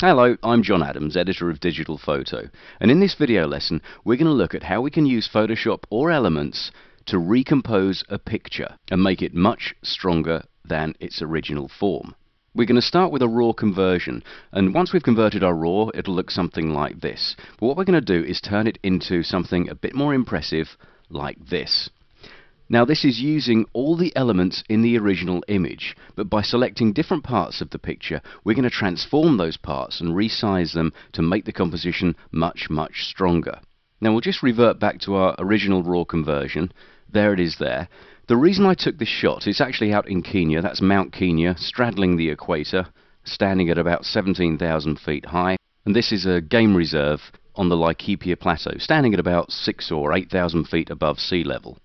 Hello, I'm John Adams, editor of Digital Photo, and in this video lesson we're going to look at how we can use Photoshop or elements to recompose a picture and make it much stronger than its original form. We're going to start with a raw conversion, and once we've converted our raw it'll look something like this. But what we're going to do is turn it into something a bit more impressive like this. Now this is using all the elements in the original image, but by selecting different parts of the picture, we're going to transform those parts and resize them to make the composition much stronger. Now we'll just revert back to our original raw conversion. There it is there. The reason I took this shot is actually out in Kenya. That's Mount Kenya, straddling the equator, standing at about 17,000 feet high. And this is a game reserve on the Laikipia Plateau, standing at about 6,000 or 8,000 feet above sea level.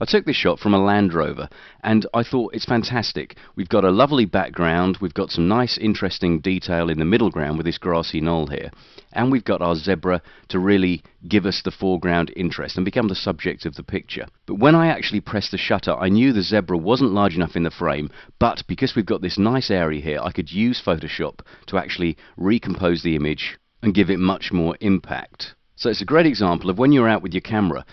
I took this shot from a Land Rover and I thought it's fantastic. We've got a lovely background, we've got some nice interesting detail in the middle ground with this grassy knoll here, and we've got our zebra to really give us the foreground interest and become the subject of the picture. But when I actually pressed the shutter, I knew the zebra wasn't large enough in the frame, but because we've got this nice area here, I could use Photoshop to actually recompose the image and give it much more impact. So it's a great example of when you're out with your camera,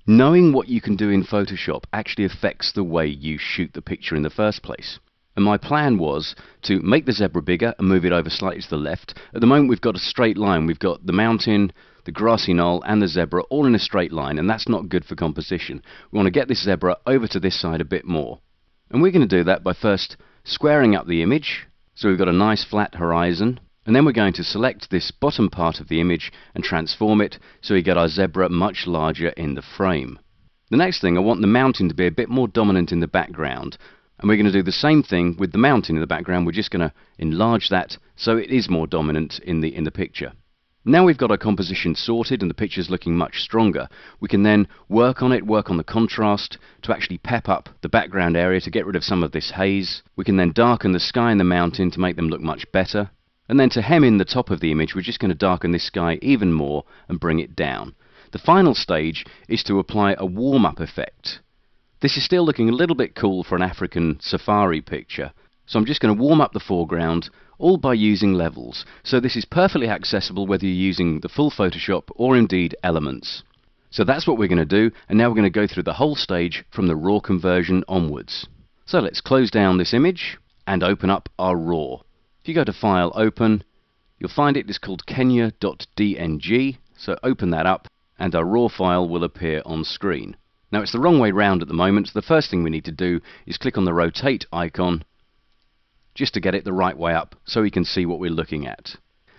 knowing what you can do in Photoshop actually affects the way you shoot the picture in the first place. And my plan was to make the zebra bigger and move it over slightly to the left. At the moment we've got a straight line. We've got the mountain, the grassy knoll and the zebra all in a straight line, and that's not good for composition. We want to get this zebra over to this side a bit more. And we're going to do that by first squaring up the image, so we've got a nice flat horizon. And then we're going to select this bottom part of the image and transform it so we get our zebra much larger in the frame. The next thing, I want the mountain to be a bit more dominant in the background, and we're going to do the same thing with the mountain in the background. We're just going to enlarge that so it is more dominant in the picture. Now we've got our composition sorted and the picture's looking much stronger, we can then work on it, work on the contrast to actually pep up the background area to get rid of some of this haze. We can then darken the sky and the mountain to make them look much better. And then to hem in the top of the image, we're just going to darken this sky even more and bring it down. The final stage is to apply a warm-up effect. This is still looking a little bit cool for an African safari picture, so I'm just going to warm up the foreground, all by using levels. So this is perfectly accessible whether you're using the full Photoshop or indeed elements. So that's what we're going to do, and now we're going to go through the whole stage from the raw conversion onwards. So let's close down this image and open up our raw. If you go to File, Open, you'll find it is called Kenya.dng, so open that up and our raw file will appear on screen. Now it's the wrong way round at the moment, so the first thing we need to do is click on the rotate icon just to get it the right way up so we can see what we're looking at.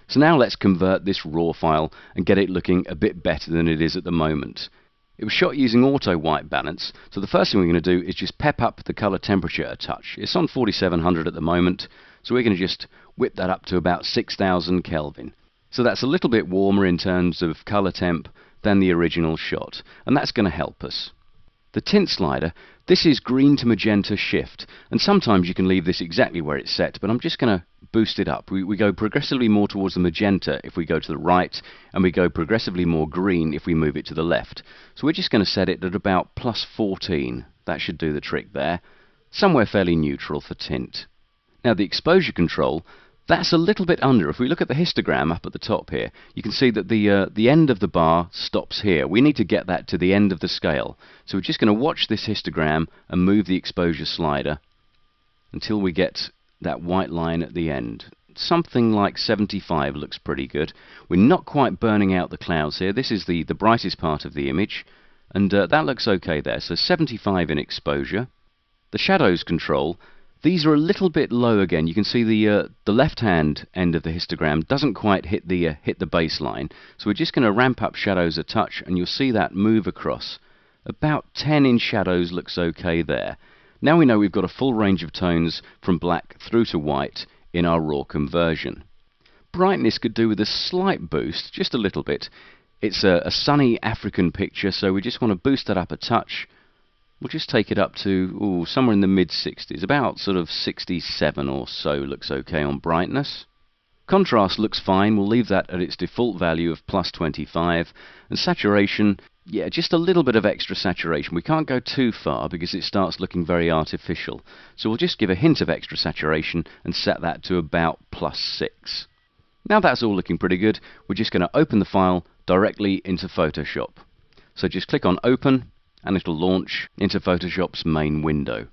So now let's convert this raw file and get it looking a bit better than it is at the moment. It was shot using auto white balance, so the first thing we're going to do is just pep up the color temperature a touch. It's on 4700 at the moment, so we're going to just whip that up to about 6000 Kelvin. So that's a little bit warmer in terms of color temp than the original shot, and that's going to help us. The tint slider, this is green to magenta shift, and sometimes you can leave this exactly where it's set, but I'm just going to boost it up. We go progressively more towards the magenta if we go to the right, and we go progressively more green if we move it to the left. So we're just going to set it at about +14. That should do the trick there. Somewhere fairly neutral for tint. Now the exposure control, that's a little bit under. If we look at the histogram up at the top here, you can see that the end of the bar stops here. We need to get that to the end of the scale. So we're just going to watch this histogram and move the exposure slider until we get that white line at the end. Something like 75 looks pretty good. We're not quite burning out the clouds here. This is the brightest part of the image, and that looks okay there. So 75 in exposure. The shadows control, these are a little bit low again. You can see the left-hand end of the histogram doesn't quite hit the baseline. So we're just going to ramp up shadows a touch, and you'll see that move across. About 10 in shadows looks okay there. Now we know we've got a full range of tones from black through to white in our raw conversion. Brightness could do with a slight boost, just a little bit. It's a sunny African picture, so we just want to boost that up a touch. We'll just take it up to somewhere in the mid-60s, about sort of 67 or so looks okay on brightness. Contrast looks fine, we'll leave that at its default value of +25, and saturation, yeah, just a little bit of extra saturation. We can't go too far because it starts looking very artificial, so we'll just give a hint of extra saturation and set that to about +6. Now that's all looking pretty good, we're just going to open the file directly into Photoshop. So just click on Open, and it'll launch into Photoshop's main window.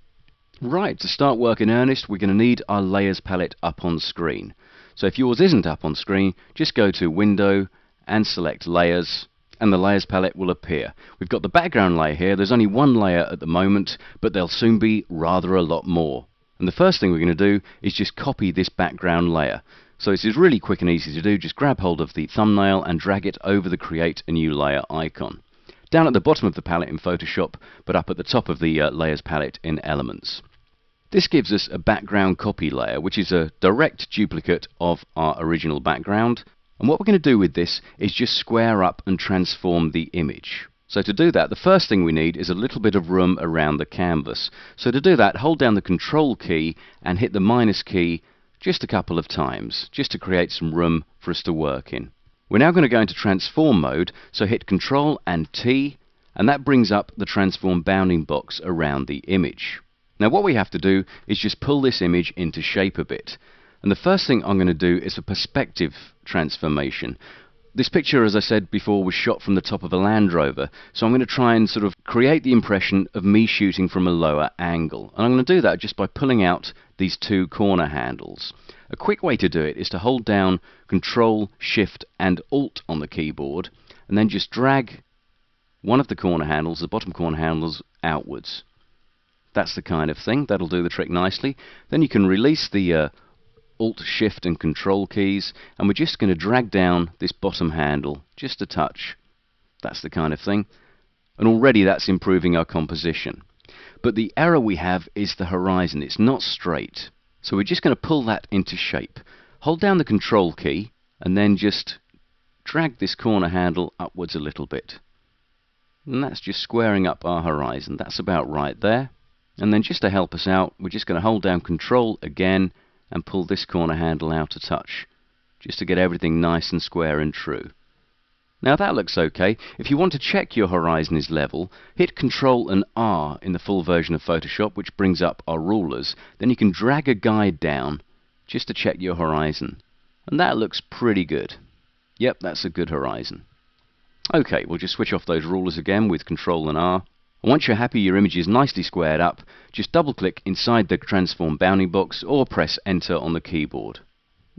Right, to start work in earnest, we're going to need our layers palette up on screen. So if yours isn't up on screen, just go to Window and select Layers, and the Layers palette will appear. We've got the background layer here. There's only one layer at the moment, but there'll soon be rather a lot more. And the first thing we're going to do is just copy this background layer. So this is really quick and easy to do. Just grab hold of the thumbnail and drag it over the Create a New Layer icon. Down at the bottom of the palette in Photoshop, but up at the top of the Layers palette in Elements. This gives us a background copy layer, which is a direct duplicate of our original background. And what we're going to do with this is just square up and transform the image. So to do that, the first thing we need is a little bit of room around the canvas. So to do that, hold down the Control key and hit the minus key just a couple of times, just to create some room for us to work in. We're now going to go into transform mode, so hit Control and T, and that brings up the transform bounding box around the image. Now what we have to do is just pull this image into shape a bit. And the first thing I'm going to do is a perspective transformation. This picture, as I said before, was shot from the top of a Land Rover, so I'm going to try and sort of create the impression of me shooting from a lower angle. And I'm going to do that just by pulling out these two corner handles. A quick way to do it is to hold down Control, Shift and Alt on the keyboard, and then just drag one of the corner handles, the bottom corner handles, outwards. That's the kind of thing. That'll do the trick nicely. Then you can release the Alt, Shift and Control keys, and we're just going to drag down this bottom handle just a touch. That's the kind of thing. And already that's improving our composition. But the error we have is the horizon. It's not straight. So we're just going to pull that into shape. Hold down the Control key and then just drag this corner handle upwards a little bit. And that's just squaring up our horizon. That's about right there. And then just to help us out, we're just going to hold down Control again and pull this corner handle out a touch, just to get everything nice and square and true. Now that looks okay. If you want to check your horizon is level, hit Control and R in the full version of Photoshop, which brings up our rulers. Then you can drag a guide down just to check your horizon. And that looks pretty good. Yep, that's a good horizon. Okay, we'll just switch off those rulers again with Control and R. Once you're happy your image is nicely squared up, just double click inside the transform bounding box or press enter on the keyboard.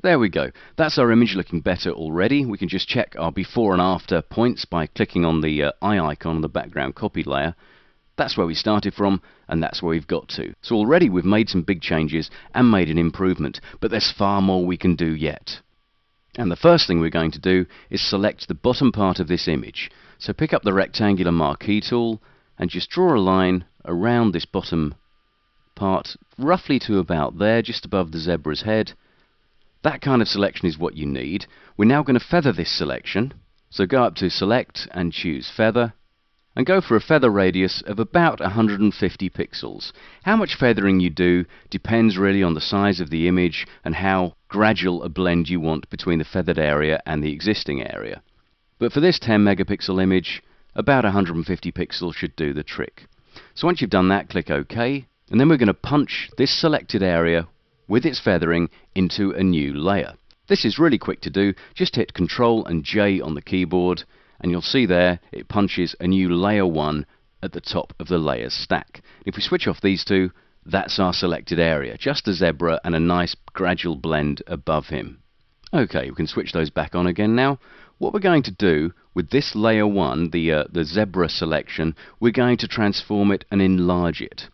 There we go. That's our image looking better already. We can just check our before and after points by clicking on the eye icon on the background copy layer. That's where we started from, and that's where we've got to. So already we've made some big changes and made an improvement, but there's far more we can do yet. And the first thing we're going to do is select the bottom part of this image. So pick up the rectangular marquee tool and just draw a line around this bottom part, roughly to about there, just above the zebra's head. That kind of selection is what you need. We're now going to feather this selection, so go up to Select and choose Feather, and go for a feather radius of about 150 pixels. How much feathering you do depends really on the size of the image and how gradual a blend you want between the feathered area and the existing area. But for this 10 megapixel image, about 150 pixels should do the trick. So once you've done that, click OK, and then we're going to punch this selected area with its feathering into a new layer. This is really quick to do. Just hit Control and J on the keyboard, and you'll see there it punches a new layer 1 at the top of the layers stack. If we switch off these two, that's our selected area, just a zebra and a nice gradual blend above him. Okay, we can switch those back on again now. What we're going to do with this layer 1, the zebra selection, we're going to transform it and enlarge it.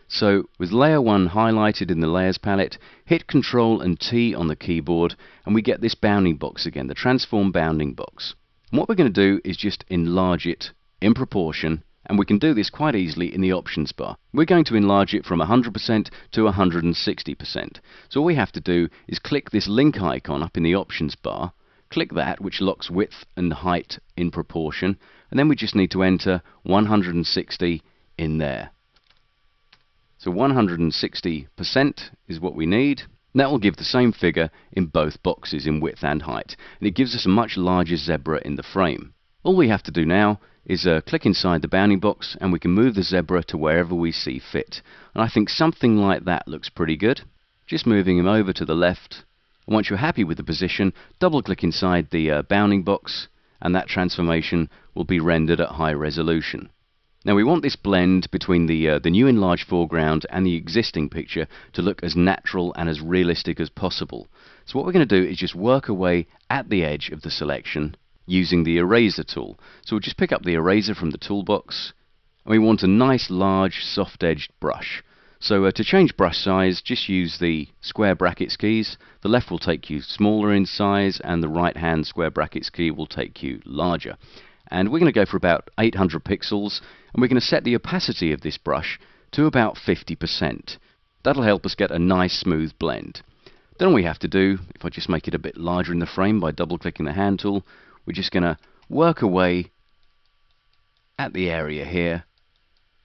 So with layer 1 highlighted in the layers palette, hit Control and T on the keyboard and we get this bounding box again, the transform bounding box. And what we're going to do is just enlarge it in proportion, and we can do this quite easily in the options bar. We're going to enlarge it from 100% to 160%. So all we have to do is click this link icon up in the options bar, click that, which locks width and height in proportion, and then we just need to enter 160 in there. So 160% is what we need. That will give the same figure in both boxes in width and height, and it gives us a much larger zebra in the frame. All we have to do now is click inside the bounding box and we can move the zebra to wherever we see fit. And I think something like that looks pretty good. Just moving him over to the left And once you're happy with the position, double click inside the bounding box, and that transformation will be rendered at high resolution. Now we want this blend between the new enlarged foreground and the existing picture to look as natural and as realistic as possible. So what we're going to do is just work away at the edge of the selection using the eraser tool. So we'll just pick up the eraser from the toolbox, and we want a nice large soft-edged brush. So to change brush size, just use the square brackets keys. The left will take you smaller in size, and the right hand square brackets key will take you larger. And we're going to go for about 800 pixels, and we're going to set the opacity of this brush to about 50%. That'll help us get a nice smooth blend. Then all we have to do, if I just make it a bit larger in the frame by double clicking the hand tool, we're just going to work away at the area here,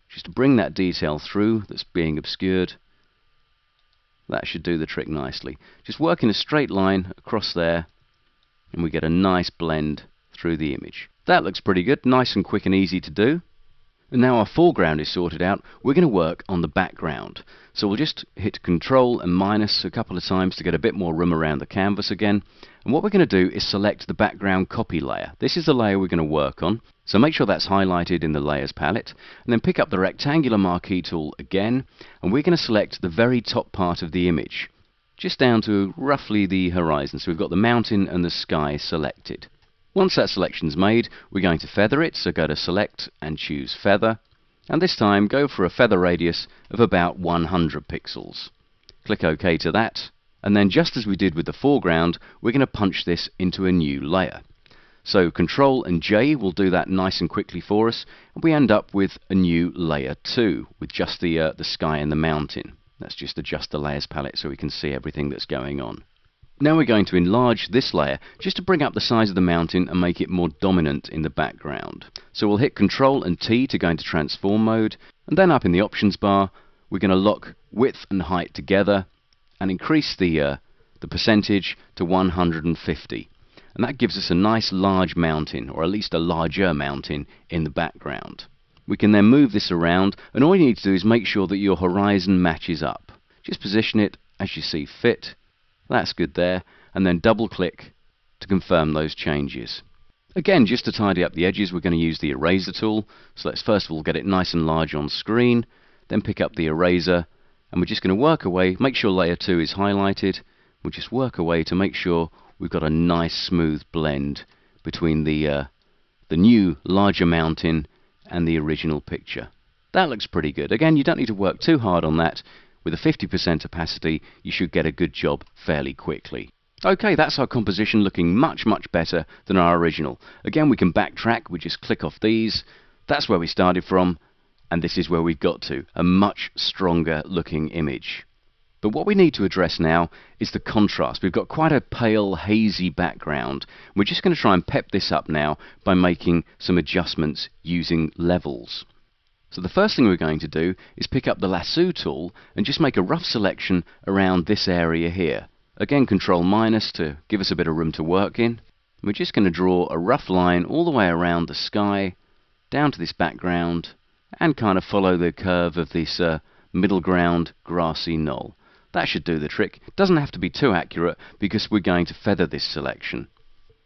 just to bring that detail through that's being obscured. That should do the trick nicely. Just work in a straight line across there, and we get a nice blend through the image. That looks pretty good, nice and quick and easy to do. And now our foreground is sorted out, we're going to work on the background. So we'll just hit Control and minus a couple of times to get a bit more room around the canvas again. And what we're going to do is select the background copy layer. This is the layer we're going to work on. So make sure that's highlighted in the Layers palette. And then pick up the rectangular marquee tool again. And we're going to select the very top part of the image, just down to roughly the horizon. So we've got the mountain and the sky selected. Once that selection's made, we're going to feather it, so go to Select and choose Feather, and this time go for a feather radius of about 100 pixels. Click OK to that, and then just as we did with the foreground, we're going to punch this into a new layer. So Control and J will do that nice and quickly for us, and we end up with a new layer 2, with just the sky and the mountain. Let's just adjust the Layers palette so we can see everything that's going on. Now we're going to enlarge this layer just to bring up the size of the mountain and make it more dominant in the background. So we'll hit Control and T to go into transform mode, and then up in the options bar we're going to lock width and height together and increase the percentage to 150. And that gives us a nice large mountain, or at least a larger mountain, in the background. We can then move this around, and all you need to do is make sure that your horizon matches up. Just position it as you see fit. That's good there, and then double click to confirm those changes. Again, just to tidy up the edges, we're going to use the eraser tool. So let's first of all get it nice and large on screen, then pick up the eraser, and we're just going to work away, make sure layer 2 is highlighted. We'll just work away to make sure we've got a nice smooth blend between the new larger mountain and the original picture. That looks pretty good. Again, you don't need to work too hard on that. With a 50% opacity, you should get a good job fairly quickly. Okay, that's our composition looking much, much better than our original. Again, we can backtrack. We just click off these. That's where we started from, and this is where we've got to. A much stronger looking image. But what we need to address now is the contrast. We've got quite a pale, hazy background. We're just going to try and pep this up now by making some adjustments using levels. So the first thing we're going to do is pick up the lasso tool and just make a rough selection around this area here. Again, Control minus to give us a bit of room to work in. We're just going to draw a rough line all the way around the sky, down to this background, and kind of follow the curve of this middle ground grassy knoll. That should do the trick. Doesn't have to be too accurate because we're going to feather this selection.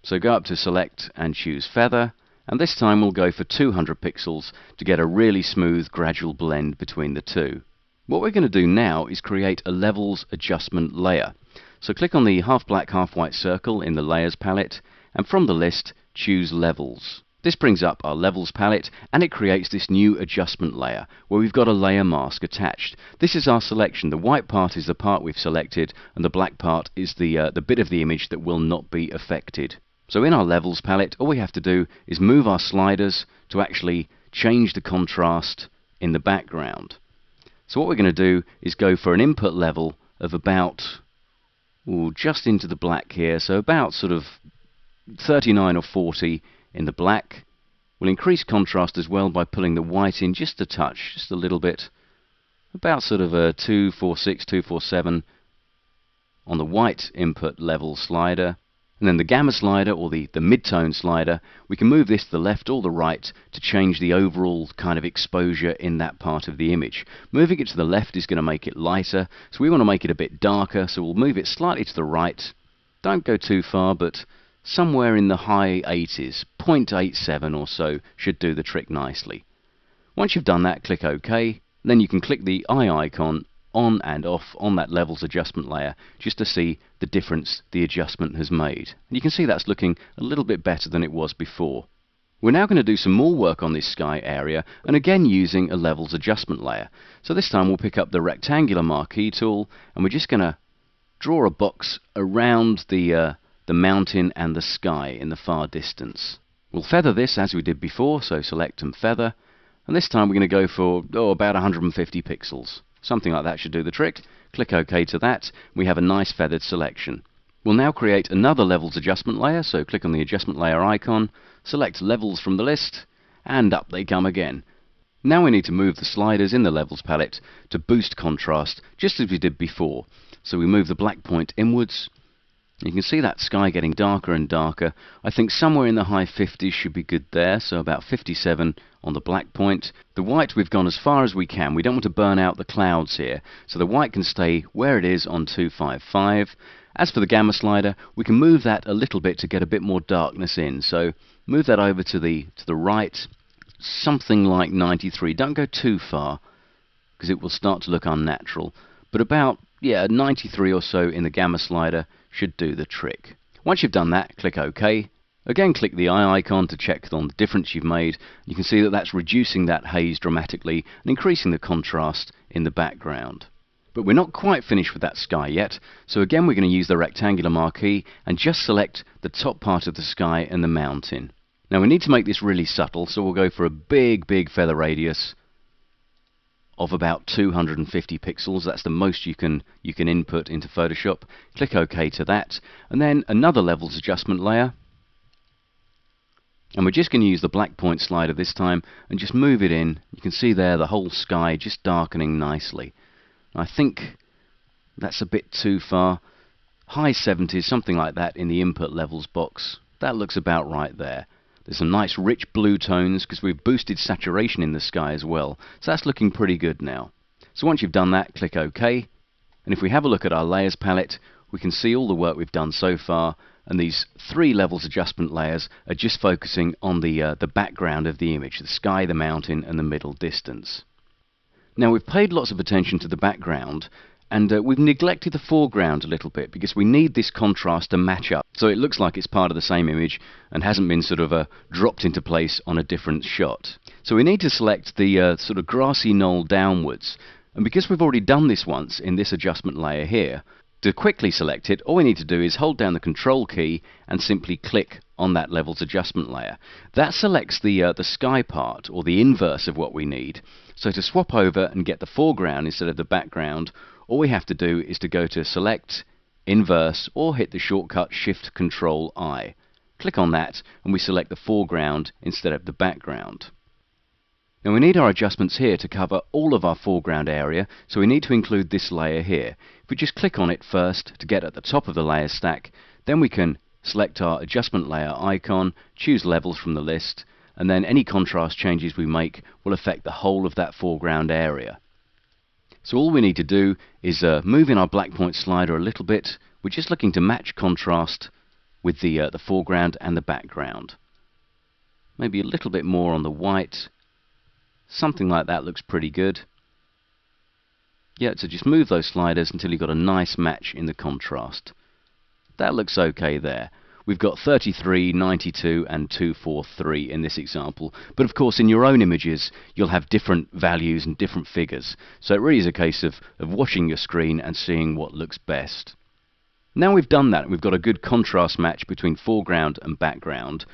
So go up to Select and choose Feather. And this time we'll go for 200 pixels to get a really smooth gradual blend between the two. What we're going to do now is create a levels adjustment layer. So click on the half black half white circle in the Layers palette, and from the list choose Levels. This brings up our Levels palette, and it creates this new adjustment layer where we've got a layer mask attached. This is our selection. The white part is the part we've selected, and the black part is the bit of the image that will not be affected. So in our Levels palette, all we have to do is move our sliders to actually change the contrast in the background. So what we're going to do is go for an input level of about, just into the black here, so about sort of 39 or 40 in the black. We'll increase contrast as well by pulling the white in just a touch, just a little bit, about sort of a 246, 247 on the white input level slider. And then the gamma slider, or the mid-tone slider, we can move this to the left or the right to change the overall kind of exposure in that part of the image. Moving it to the left is going to make it lighter, so we want to make it a bit darker, so we'll move it slightly to the right, Don't go too far, but somewhere in the high 80s, 0.87 or so, should do the trick nicely. Once you've done that, click OK. Then you can click the eye icon on and off on that levels adjustment layer just to see the difference the adjustment has made. And you can see that's looking a little bit better than it was before. We're now going to do some more work on this sky area, and again using a levels adjustment layer. So this time we'll pick up the rectangular marquee tool, and we're just going to draw a box around the mountain and the sky in the far distance. We'll feather this as we did before, so select and feather, and this time we're going to go for about 150 pixels. Something like that should do the trick. Click OK to that. We have a nice feathered selection. We'll now create another levels adjustment layer, so click on the adjustment layer icon, select levels from the list, and up they come again. Now we need to move the sliders in the levels palette to boost contrast, just as we did before. So we move the black point inwards. You can see that sky getting darker and darker. I think somewhere in the high 50s should be good there, so about 57 on the black point. The white we've gone as far as we can. We don't want to burn out the clouds here, so the white can stay where it is on 255. As for the gamma slider, we can move that a little bit to get a bit more darkness in. So move that over to the right, something like 93. Don't go too far, because it will start to look unnatural. But about 93 or so in the gamma slider should do the trick. Once you've done that, click OK. Again, click the eye icon to check on the difference you've made. You can see that that's reducing that haze dramatically and increasing the contrast in the background. But we're not quite finished with that sky yet, so again we're going to use the rectangular marquee and just select the top part of the sky and the mountain. Now we need to make this really subtle, so we'll go for a big feather radius of about 250 pixels. That's the most you can input into Photoshop. Click OK to that, and then another levels adjustment layer. And we're just going to use the black point slider this time and just move it in. You can see there the whole sky just darkening nicely. I think that's a bit too far. High 70s, something like that in the input levels box. That looks about right there. There's some nice rich blue tones because we've boosted saturation in the sky as well. So that's looking pretty good now. So once you've done that, click OK. And if we have a look at our layers palette, we can see all the work we've done so far. And these 3 levels adjustment layers are just focusing on the background of the image, the sky, the mountain, and the middle distance. Now we've paid lots of attention to the background, and we've neglected the foreground a little bit because we need this contrast to match up so it looks like it's part of the same image and hasn't been sort of dropped into place on a different shot. So we need to select the sort of grassy knoll downwards, and because we've already done this once in this adjustment layer here, to quickly select it, all we need to do is hold down the Control key and simply click on that levels adjustment layer. That selects the sky part, or the inverse of what we need. So to swap over and get the foreground instead of the background, all we have to do is to go to Select, Inverse, or hit the shortcut Shift Control I. Click on that and we select the foreground instead of the background. Now we need our adjustments here to cover all of our foreground area, so we need to include this layer here. If we just click on it first to get at the top of the layer stack, then we can select our adjustment layer icon, choose levels from the list, and then any contrast changes we make will affect the whole of that foreground area. So all we need to do is move in our black point slider a little bit. We're just looking to match contrast with the foreground and the background. Maybe a little bit more on the white. Something like that looks pretty good. Yeah, so just move those sliders until you've got a nice match in the contrast. That looks okay there. We've got 33, 92 and 243 in this example. But of course in your own images you'll have different values and different figures. So it really is a case of watching your screen and seeing what looks best. Now we've done that and we've got a good contrast match between foreground and background.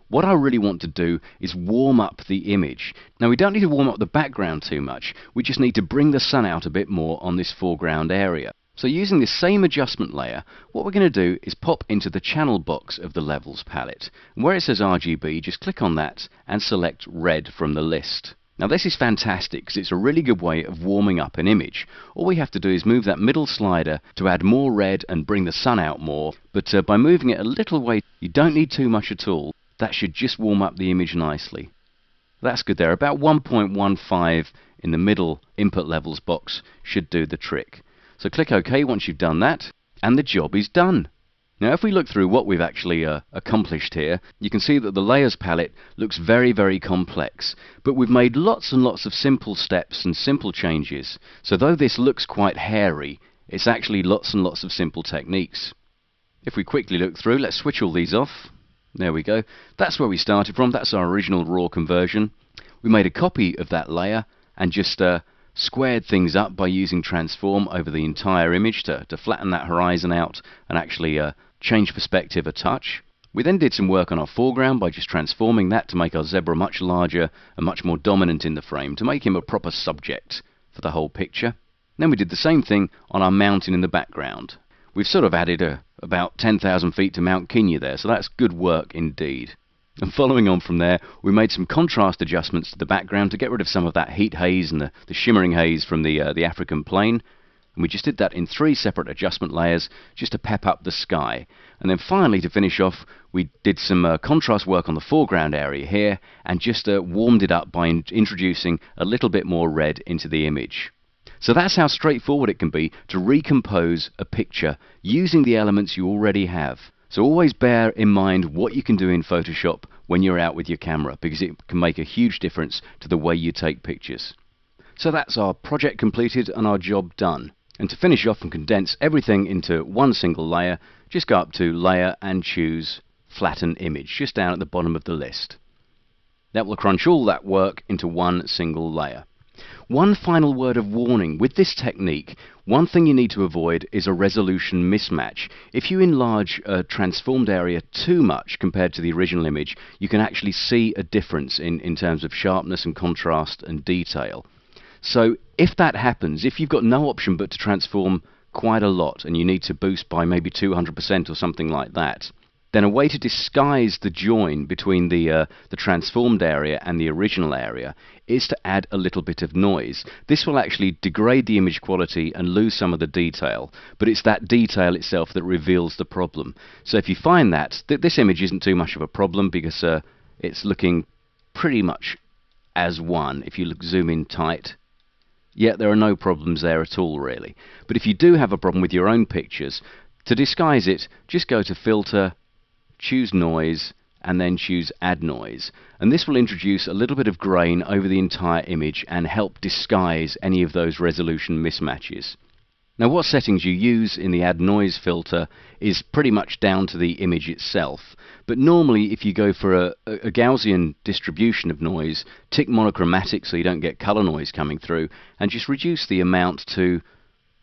What I really want to do is warm up the image. Now we don't need to warm up the background too much. We just need to bring the sun out a bit more on this foreground area. So using this same adjustment layer, what we're going to do is pop into the channel box of the levels palette. And where it says RGB, just click on that and select red from the list. Now this is fantastic because it's a really good way of warming up an image. All we have to do is move that middle slider to add more red and bring the sun out more. But by moving it a little way, you don't need too much at all. That should just warm up the image nicely. That's good there. About 1.15 in the middle input levels box should do the trick. So click OK once you've done that, and the job is done. Now if we look through what we've actually accomplished here, you can see that the layers palette looks very, very complex, but we've made lots and lots of simple steps and simple changes. So though this looks quite hairy, it's actually lots and lots of simple techniques. If we quickly look through, let's switch all these off. There we go. That's where we started from. That's our original raw conversion. We made a copy of that layer and just squared things up by using transform over the entire image to flatten that horizon out and actually change perspective a touch. We then did some work on our foreground by just transforming that to make our zebra much larger and much more dominant in the frame, to make him a proper subject for the whole picture. Then we did the same thing on our mountain in the background. We've sort of added about 10,000 feet to Mount Kenya there, so that's good work indeed. And following on from there, we made some contrast adjustments to the background to get rid of some of that heat haze and the shimmering haze from the African plain. And we just did that in 3 separate adjustment layers just to pep up the sky. And then finally, to finish off, we did some contrast work on the foreground area here and just warmed it up by introducing a little bit more red into the image. So that's how straightforward it can be to recompose a picture using the elements you already have. So always bear in mind what you can do in Photoshop when you're out with your camera, because it can make a huge difference to the way you take pictures. So that's our project completed and our job done. And to finish off and condense everything into one single layer, just go up to Layer and choose Flatten Image, just down at the bottom of the list. That will crunch all that work into one single layer. One final word of warning: with this technique, one thing you need to avoid is a resolution mismatch. If you enlarge a transformed area too much compared to the original image, you can actually see a difference in terms of sharpness and contrast and detail. So if that happens, if you've got no option but to transform quite a lot and you need to boost by maybe 200% or something like that, then a way to disguise the join between the transformed area and the original area is to add a little bit of noise. This will actually degrade the image quality and lose some of the detail, but it's that detail itself that reveals the problem. So if you find that this image isn't too much of a problem because it's looking pretty much as one, if you zoom in tight, yeah, there are no problems there at all really. But if you do have a problem with your own pictures, to disguise it, just go to Filter, choose Noise, and then choose Add Noise. And this will introduce a little bit of grain over the entire image and help disguise any of those resolution mismatches. Now what settings you use in the Add Noise filter is pretty much down to the image itself. But normally if you go for a Gaussian distribution of noise, tick monochromatic so you don't get color noise coming through, and just reduce the amount to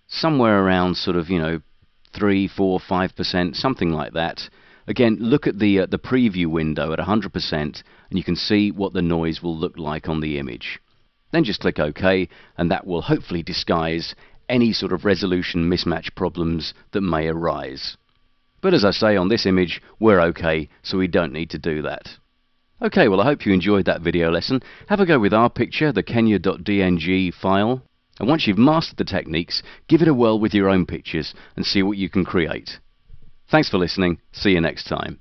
somewhere around sort of, 3, 4, 5%, something like that. Again, look at the preview window at 100% and you can see what the noise will look like on the image. Then just click OK, and that will hopefully disguise any sort of resolution mismatch problems that may arise. But as I say, on this image we're okay, so we don't need to do that. Okay, well I hope you enjoyed that video lesson. Have a go with our picture, the Kenya.dng file, and once you've mastered the techniques, give it a whirl with your own pictures and see what you can create. Thanks for listening. See you next time.